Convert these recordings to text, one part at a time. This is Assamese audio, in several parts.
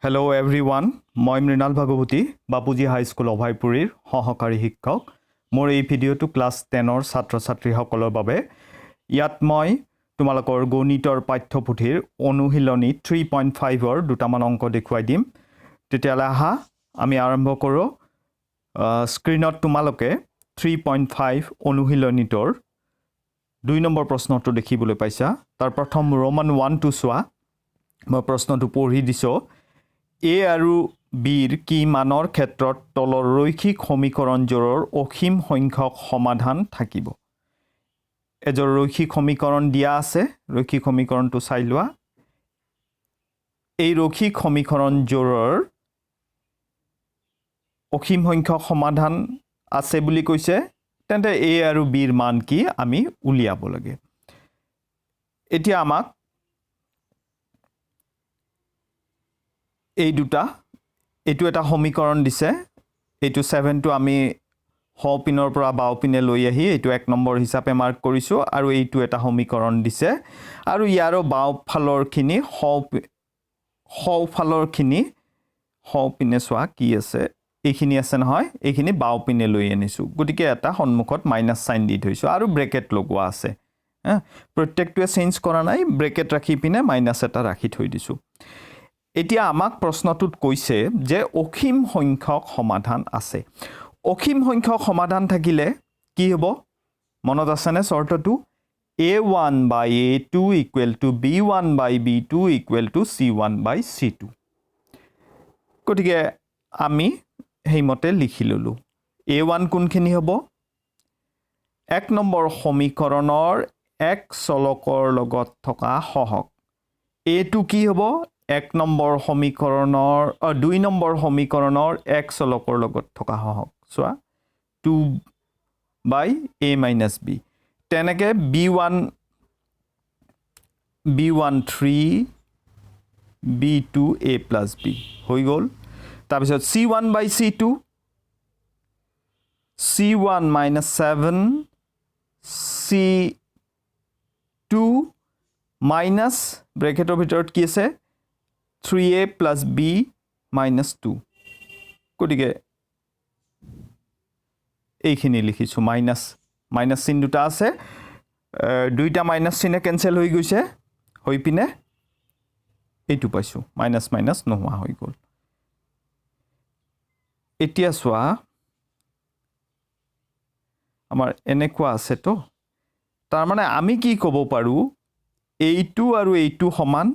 Hello everyone, মই মৃণাল ভাগৱতী বাপুজি হাই স্কুল অভয়পুৰীৰ সহকাৰী শিক্ষক মোৰ এই ভিডিঅ'টো ক্লাছ 10ৰ ছাত্ৰ-ছাত্ৰীসকলৰ বাবে ইয়াত মই তোমালোকৰ গণিতৰ পাঠ্যপুথিৰ অনুশীলনী 3.5ৰ দুটামান অংক দেখুৱাই দিম তেতিয়ালে আহা আমি আৰম্ভ কৰোঁ স্ক্ৰীনত তোমালোকে 3.5 অনুশীলনীটোৰ 2 নম্বৰ প্ৰশ্নটো দেখিবলৈ পাইছা তাৰ প্ৰথম ৰোমান 1 টো চোৱা মই প্ৰশ্নটো পঢ়ি দিছো A আৰু Bৰ কি মানৰ ক্ষেত্ৰত তলৰ ৰৈখিক সমীকৰণজোৰৰ অসীম সংখ্যক সমাধান থাকিব এজোৰ ৰৈখিক সমীকৰণ দিয়া আছে ৰৈখিক সমীকৰণটো চাই লোৱা এই ৰৈখিক সমীকৰণজোৰৰ অসীম সংখ্যক সমাধান আছে বুলি কৈছে তেন্তে A আৰু Bৰ মান কি আমি উলিয়াব লাগে এতিয়া আমাক এই দুটা এটো এটা সমীকৰণ দিছে এটো 7 টো আমি হও পিনৰ পৰা বাও পিনে লৈ আহি এটো এক নম্বৰ হিচাপে মাৰ্ক কৰিছো আৰু এইটো এটা সমীকৰণ দিছে আৰু ইয়াৰো বাও ফালৰ খিনি হও ফালৰ খিনি হও পিনে সোৱা কি আছে এইখিনি আছে নহয় এইখিনি বাও পিনে লৈ আনিছো গটিকে এটা সন্মুখত মাইনাস সাইন দি থৈছো আৰু ব্ৰেকেট লগোৱা আছে প্ৰত্যেকটোৱে চেঞ্জ কৰা নাই ব্ৰেকেট ৰাখি পিনে মাইনাস এটা ৰাখি থৈ দিছো এতিয়া আমাক প্ৰশ্নটোত কৈছে যে অসীম সংখ্যক সমাধান আছে অসীম সংখ্যক সমাধান থাকিলে কি হ'ব মনত আছেনে শৰ্তটো a1 by a2 equal to b1 by b2 equal to c1 by c2 গটিকে আমি হেইমতে লিখি ললো a1 কোনখিনি হ'ব এক নম্বৰ সমীকৰণৰ এক চলকৰ লগত থকা সহগ a2 কি হ'ব এক নম্বৰ সমীকৰণৰ 2 নম্বৰ সমীকৰণৰ এক চলকৰ লগত থকা সহগ সোৱা 2 by a minus b তেনেকে b1 3 b2 a plus b হৈ গল তাৰ পিছত c1 by c2 c1 minus 7 c2 minus ব্ৰেকেটৰ ভিতৰত কি আছে 3a plus b minus 2 গটিকে এইখিনি লিখিছো মাইনাস চিন দুটা আছে দুইটা মাইনাস চিনে কেনসেল হৈ গৈছে হৈ পিনে এইটো পাইছো মাইনাস নোহোৱা হৈ গল এতিয়া সোৱা আমাৰ এনেকুৱা আছে তো তাৰ মানে আমি কি ক'ব পাৰো এইটো আৰু এইটো সমান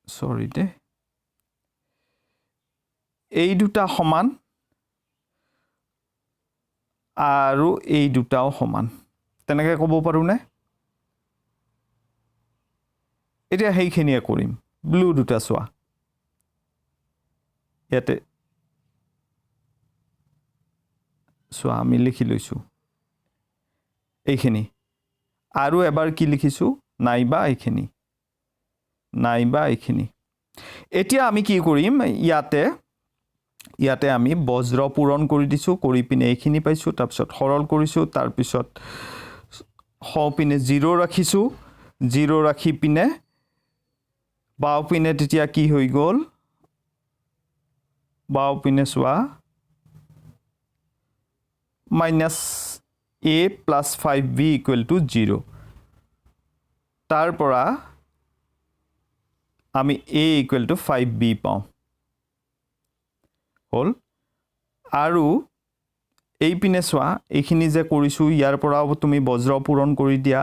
সৰি দে এই দুটা সমান আৰু এই দুটাও সমান তেনেকে ক'ব পাৰো নে এতিয়া হেইখিনিয়ে কৰিম ব্লু দুটা সোৱা ইয়াতে সোৱা আমি লিখি লৈছো এইখিনি আৰু এবাৰ কি লিখিছো নাইবা এইখিনি এতিয়া আমি কি কৰিম ইয়াতে আমি বজ্ৰ পূৰণ কৰি দিছো কৰি পিনে এইখিনি পাইছো তাৰ পিছত সৰল কৰিছো তাৰ পিছত হও পিনে 0 ৰাখিছো 0 ৰাখি পিনে বাও পিনে তেতিয়া কি হৈ গল বাও পিনে সোৱা minus a plus 5b equal to 0 তাৰ পৰা আমি a equal to 5b পাও হল আৰু এই পিনে সোৱা এইখিনি যে কৰিছো ইয়াৰ পৰা তুমি বজ্ৰ পূৰণ কৰি দিয়া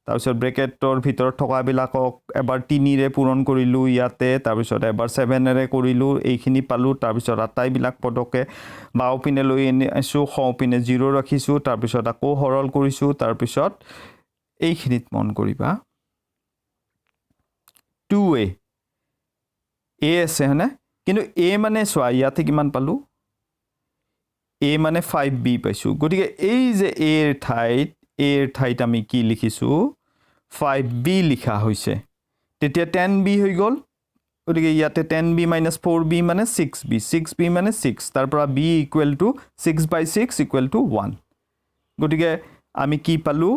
তাৰ পিছত ব্ৰেকেটৰ ভিতৰত থকা বিলাকক এবাৰ 3 ৰে পূৰণ কৰিলো ইয়াতে তাৰ পিছত এবাৰ 7 ৰে কৰিলো এইখিনি পালো তাৰ পিছত আটাই বিলাক পদকে বাও পিনে লৈ আছো হও পিনে 0 ৰাখিছো তাৰ পিছত আকৌ সৰল কৰিছো তাৰ পিছত এইখিনিত মন কৰিবা 2a আছে হনে কিন্তু a মানে সোৱা ইয়াতে কিমান পালো a মানে 5b পাইছো গটিকে এই যে a ৰ ঠাইত আমি কি লিখিছো 5b লিখা হৈছে তেতিয়া 10b হৈ গল গটিকে ইয়াতে 10b minus 4b মানে 6b মানে 6 তাৰ পৰা b equal to 6 by 6 equal to 1 গটিকে আমি কি পালো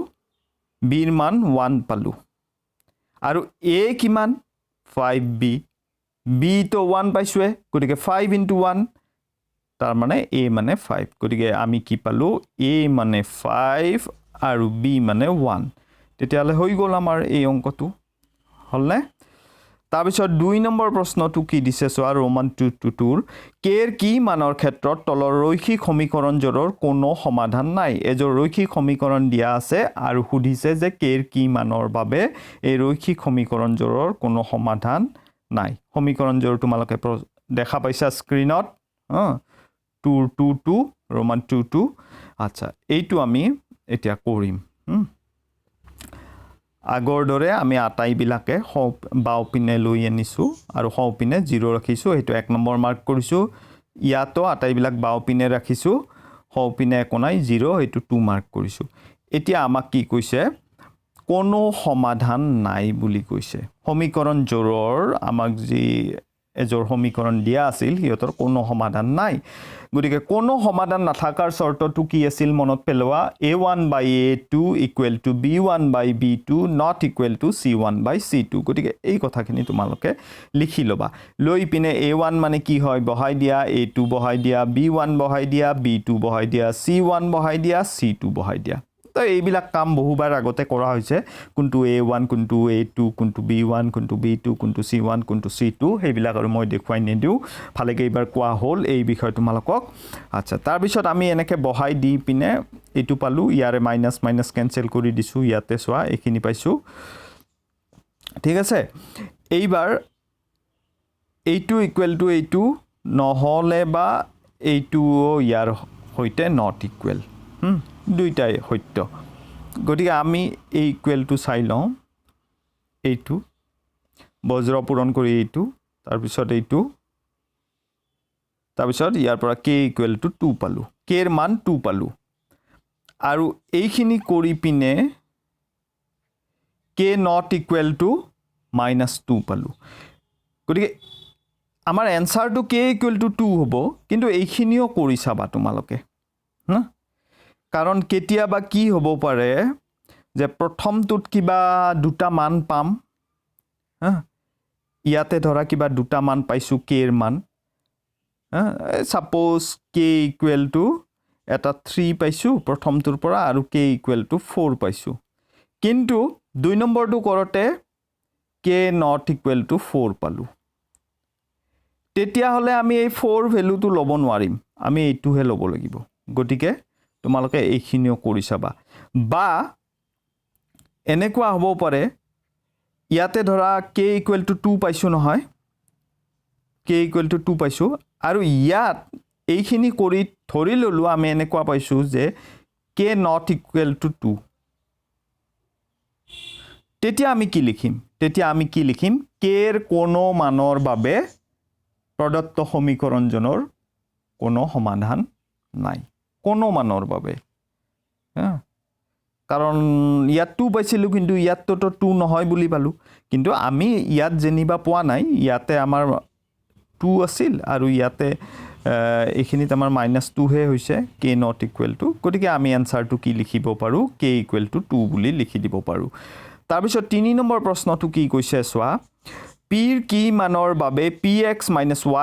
b ৰ মান 1 পালো আৰু a কিমান 5b b তো 1 পাইছোৱে গতিকে 5 into 1 তাৰ মানে a মানে 5 গতিকে আমি কি পালো a মানে 5 আৰু b মানে 1 তেতিয়ালে হৈ গল আমাৰ এই অংকটো হলনে তাৰপিছত 2 নম্বৰ প্ৰশ্নটো কি দিছে সোৱা ৰোমান 2 কেৰ কি মানৰ ক্ষেত্ৰত তলৰ ৰৈখিক সমীকৰণজোৰৰ কোনো সমাধান নাই এজোৰ ৰৈখিক সমীকৰণ দিয়া আছে আৰু সুধিছে যে কেৰ কি মানৰ বাবে এই ৰৈখিক সমীকৰণজোৰৰ কোনো সমাধান নাই সমীকৰণজোৰ তোমালোকে দেখা পাইছা স্ক্ৰিনত 2 ৰোমান 2 আচ্ছা এইটো আমি এতিয়া কৰিম আগৰ দৰে আমি আটাইবিলাকে বাওপিনে লৈ আনিছো আৰু সওপিনে 0 ৰাখিছো এটো 1 নম্বৰ মাৰ্ক কৰিছো ইয়াতো আটাইবিলাক বাওপিনে ৰাখিছো সওপিনে একোনাই 0 এটো 2 মাৰ্ক কৰিছো এতিয়া আমাক কি কৈছে কোনো সমাধান নাই বুলি কৈছে সমীকৰণ জোৰৰ আমাক যি এজোৰ সমীকৰণ দিয়া আছিল হিয়তৰ কোনো সমাধান নাই গতিকে কোনো সমাধান নাথাকাৰ শৰ্তটো কি আছিল মনত পেলোৱা a1 by a2 equal to b1 by b2 not equal to c1 by c2 গতিকে এই কথাখিনি তোমালোকে লিখি লবা লৈ পিনে a1 মানে কি হয় বহাই দিয়া a2 বহাই দিয়া b1 বহাই দিয়া b2 বহাই দিয়া c1 বহাই দিয়া c2 বহাই দিয়া তো এইবিলাক কাম বহুবাৰ আগতে কৰা হৈছে কোনটো a1 কোনটো a2 কোনটো b1 কোনটো b2 কোনটো c1 কোনটো c2 হেবিলাক আৰু মই দেখুৱাই নিদিও ভালেকে এইবাৰ কোৱা হ'ল এই বিষয় তোমালোকক আচ্ছা তাৰ পিছত আমি এনেকে বহাই দি পিনে এটো পালো ইয়াৰে মাইনাস মাইনাস ক্যান্সেল কৰি দিছো ইয়াতে সোৱা এখিনি পাইছো ঠিক আছে এইবাৰ a2 equal to a2 নহলে বা a2 ইয়াৰ হৈতে not equal দুইটাই সত্য গতিকে আমি এই ইকুৱেল টু চাই লওঁ এইটো বজ্ৰ পূৰণ কৰি এইটো তাৰ পিছত এইটো তাৰ পিছত ইয়াৰ পৰা k ইকুৱেল টু 2 পালো k এৰ মান 2 পালো আৰু এইখিনি কৰি পিনে k not equal to -2 পালো গতিকে আমাৰ এনসাৰটো k equal to 2 হ'ব কিন্তু এইখিনিও কৰি চাবা তোমালোকে হা কাৰণ কেতিয়াবা কি হ'ব পাৰে যে প্ৰথমটোত কিবা দুটা মান পাম ইয়াতে ধৰা কিবা দুটা মান পাইছো k এৰ মান সাপোজ k ইকুৱেল টু এটা 3 পাইছো প্ৰথমটোৰ পৰা আৰু k ইকুৱেল টু 4 পাইছো কিন্তু দুই নম্বৰটো কৰতে k not equal to 4 পালো তেতিয়া হলে আমি এই 4 ভ্যালুটো লব নোৱাৰিম আমি এইটোহে লব লাগিব গতিকে তোমালোকে এইখিনিও কৰি চাবা বা এনেকুৱা হ'ব পাৰে ইয়াতে ধৰা k equal to 2 পাইছো নহয় k equal to 2 পাইছো আৰু ইয়াত এইখিনি কৰি ধৰি ললো আমি এনেকুৱা পাইছো যে k not equal to 2 তেতিয়া আমি কি লিখিম k এৰ কোনো মানৰ বাবে প্ৰদত্ত সমীকৰণজনৰ কোনো সমাধান নাই কোনো মানৰ বাবে কাৰণ ইয়াত 2 পাইছিলো কিন্তু ইয়াতটো 2 নহয় বুলি পালো কিন্তু আমি ইয়াত জেনিবা পোৱা নাই ইয়াতে আমাৰ 2 আছিল আৰু ইয়াতে এইখিনিত আমাৰ -2 হে হৈছে k not equal to গতিকে আমি আনসাৰটো কি লিখিব পাৰো k equal to 2 বুলি লিখি দিব পাৰো তাৰ পিছত 3 নম্বৰ প্ৰশ্নটো কি কৈছে সোৱা p ৰ কি মানৰ বাবে px -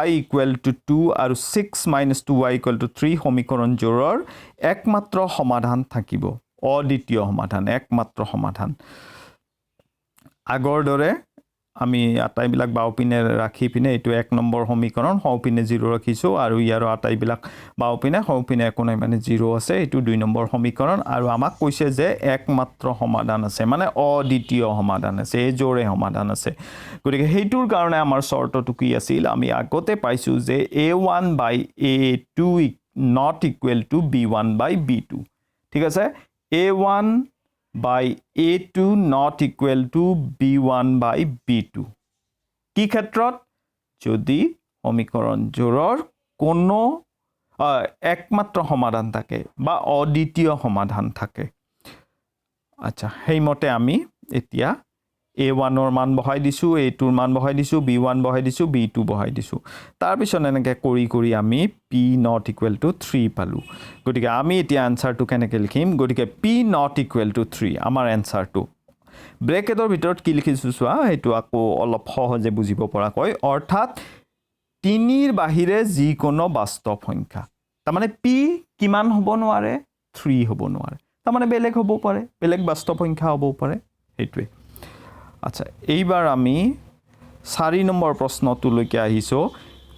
y equal to 2 আৰু 6 - 2y equal to 3 সমীকৰণ জোৰৰ একমাত্ৰ সমাধান থাকিব অদ্বিতীয় সমাধান একমাত্ৰ সমাধান আগৰ দৰে আমি আটাইবিলাক বাওপিনে ৰাখি পিনে এটো 1 নম্বৰ সমীকৰণ সওপিনে 0 ৰাখিছো আৰু ইয়াৰ আটাইবিলাক বাওপিনে সওপিনে একোনাই মানে 0 আছে এটো 2 নম্বৰ সমীকৰণ আৰু আমাক কৈছে যে একমাত্ৰ সমাধান আছে মানে অদ্বিতীয় সমাধান আছে এই জোৰে সমাধান আছে গতিকে হেইটোৰ কাৰণে আমাৰ শৰ্তটো কি আছিল আমি আগতে পাইছো যে a1 by a2 not equal to b1 by b2 ঠিক আছে a1 by a2 not equal to b1 by b2 কি ক্ষেত্ৰত যদি সমীকৰণ জোৰৰ কোনো একমাত্ৰ সমাধান থাকে বা অদ্বিতীয় সমাধান থাকে আচ্ছা হেইমতে আমি এতিয়া a1 ৰ মান বহাই দিছো a2 ৰ মান বহাই দিছো b1 বহাই দিছো b2 বহাই দিছো তাৰ পিছত এনেকৈ কৰি আমি p not equal to 3 পালো গতিকে আমি এতিয়া আনসাৰটো কেনেকৈ লিখিম গতিকে p not equal to 3 আমাৰ আনসাৰটো ব্ৰেকেটৰ ভিতৰত কি লিখিছোঁ চোৱা সেইটো আকৌ অলপ সহজে বুজিব পৰাকৈ অৰ্থাৎ 3ৰ বাহিৰে যিকোনো বাস্তৱ সংখ্যা তাৰমানে p কিমান হ'ব নোৱাৰে 3 হ'ব নোৱাৰে তাৰমানে বেলেগ হ'ব পাৰে বেলেগ বাস্তৱ সংখ্যা হ'ব পাৰে সেইটোৱে আচ্ছা এইবাৰ আমি 4 নম্বৰ প্ৰশ্নটোলৈকে আহিছো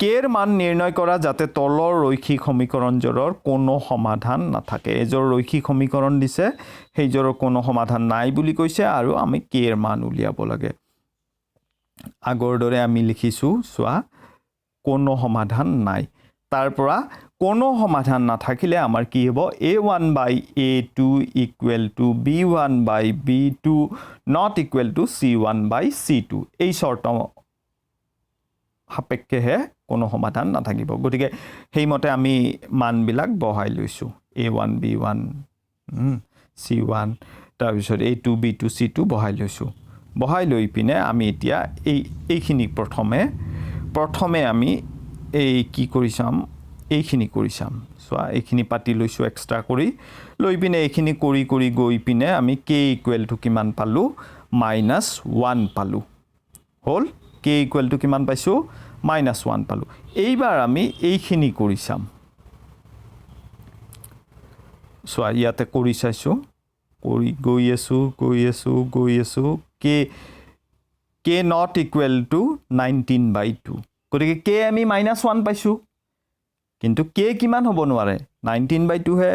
কেৰ মান নিৰ্ণয় কৰা যাতে তলৰ ৰৈখিক সমীকৰণজোৰৰ কোনো সমাধান নাথাকে এজোৰ ৰৈখিক সমীকৰণ দিছে সেইজোৰৰ কোনো সমাধান নাই বুলি কৈছে আৰু আমি কেৰ মান উলিয়াব লাগে আগৰ দৰে আমি লিখিছো চোৱা কোনো সমাধান নাই তাৰ পৰা কোনো সমাধান নাথাকিলে আমাৰ কি হ'ব a1 by a2 equal to b1 by b2 not equal to c1 by c2 এই শর্ত সাপেক্ষেহে কোনো সমাধান নাথাকিব গতিকে সেইমতে আমি মানবিলাক বহাই লৈছো a1 b1 c1 তাৰ পিছত a2 b2 c2 বহাই লৈছো বহাই লৈ পিনে আমি এতিয়া এইখিনি প্ৰথমে আমি এই কি কৰিছাম এইখিনি কৰিছাম সোয়া এইখিনি পাতি লৈছো এক্সট্ৰা কৰি লৈ পিনে এইখিনি কৰি গৈ পিনে আমি k ইকুৱেল টু কিমান পালো -1 পালো হল k ইকুৱেল টু কিমান পাইছো -1 পালো এইবাৰ আমি এইখিনি কৰিছাম সোয়া ইয়াতে কৰি চাইছো কৰি গৈ আছো k not equal to 19/2 গতিকে k আমি -1 পাইছো কিন্তু k কিমান হ'ব নোৱাৰে 19/2 হে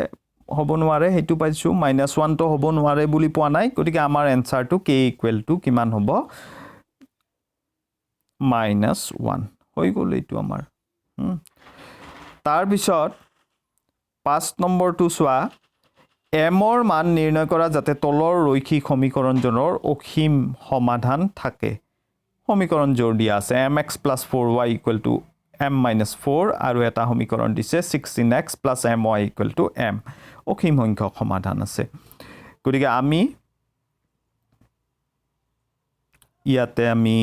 হ'ব নোৱাৰে হেতু পাইছো -1 তো হ'ব নোৱাৰে বুলি পোৱা নাই গতিকে আমাৰ এনসাৰটো k ইকুৱেল টু কিমান হ'ব -1 হৈ গ'ল এইটো আমাৰ তাৰ পিছত 5 নম্বৰটো চোৱা m ৰ মান নিৰ্ণয় কৰা যাতে তলৰ ৰৈখিক সমীকৰণজনৰ অসীম সমাধান থাকে সমীকৰণ জোৰ দিয়া আছে mx + 4y = m-4 আৰু এটা সমীকৰণ দিছে 16x + my = m অসীম সংখ্যক সমাধান আছে গতিকে আমি ইয়াতে আমি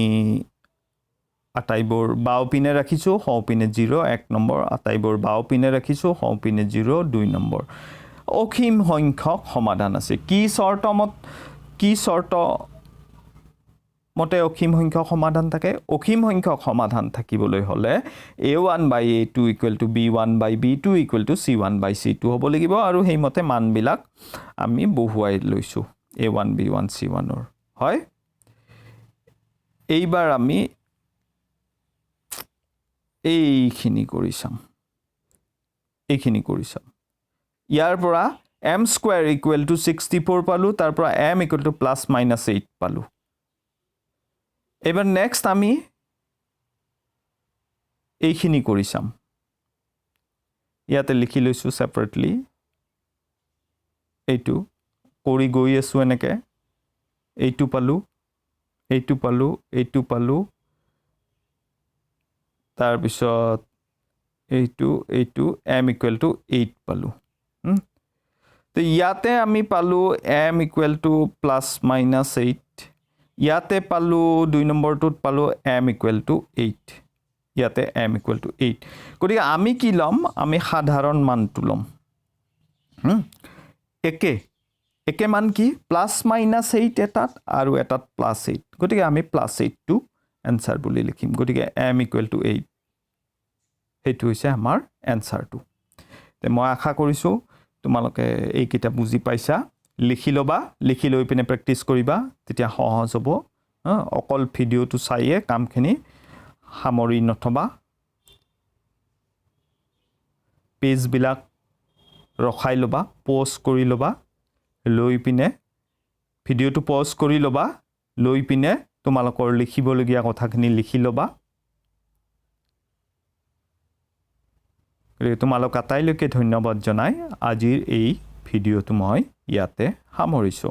আটাইবোৰ বাওপিনে ৰাখিছো হওপিনে 0 1 নম্বৰ আটাইবোৰ বাওপিনে ৰাখিছো হওপিনে 0 2 নম্বৰ অসীম সংখ্যক সমাধান আছে কি শৰ্ত মতে অসীম সংখ্যক সমাধান থাকে অসীম সংখ্যক সমাধান থাকিবলৈ হলে a1 by a2 equal to b1 by b2 equal to c1 by c2 হ'ব লাগিব আৰু হেইমতে মানবিলাক আমি বহুৱাই লৈছো a1 b1 c1 ৰ হয় এইবাৰ আমি এইখিনি কৰিছাম ইয়াৰ পৰা m square equal to 64 পালো তাৰ পৰা m equal to +-8 পালো এবাৰ নেক্সট আমি এইখিনি কৰিছাম ইয়াতে লিখি লৈছো সেপাৰেটলি এইটো কৰি গৈ আছো এনেকে এইটো পালো তাৰ পিছত এইটো m equal to 8 পালো তো ইয়াতে আমি পালো m equal to +-8 ইয়াতে পালো 2 নম্বৰটোত পালো m equal to 8 ইয়াতে m equal to 8 গতিকে আমি কি লম আমি সাধাৰণ মানটো লম একে মান কি +-8 এটাত আৰু এটাত +8 গতিকে আমি +8 টো আনসাৰ বুলি লিখিম গতিকে m equal to 8 হেতু হৈছে আমাৰ আনসাৰটো তে মই আশা কৰিছো তোমালোকে এই কিটা বুজি পাইছা লিখি লৈ পিনে প্ৰেক্টিস কৰিবা তেতিয়া সহজ হ'ব অকল ভিডিওটো চাইয়ে কামখিনি সামৰি নথবা পেজ বিলাক ৰখাই লবা পজ কৰি লবা লৈ পিনে ভিডিওটো পজ কৰি লবা লৈ পিনে তোমালোকৰ লিখিবলগীয়া কথাখিনি লিখি লবা তোমালোক আটাইলৈকে ধন্যবাদ জনাই আজিৰ এই ভিডিওটো মই ইয়াতে সামৰিছো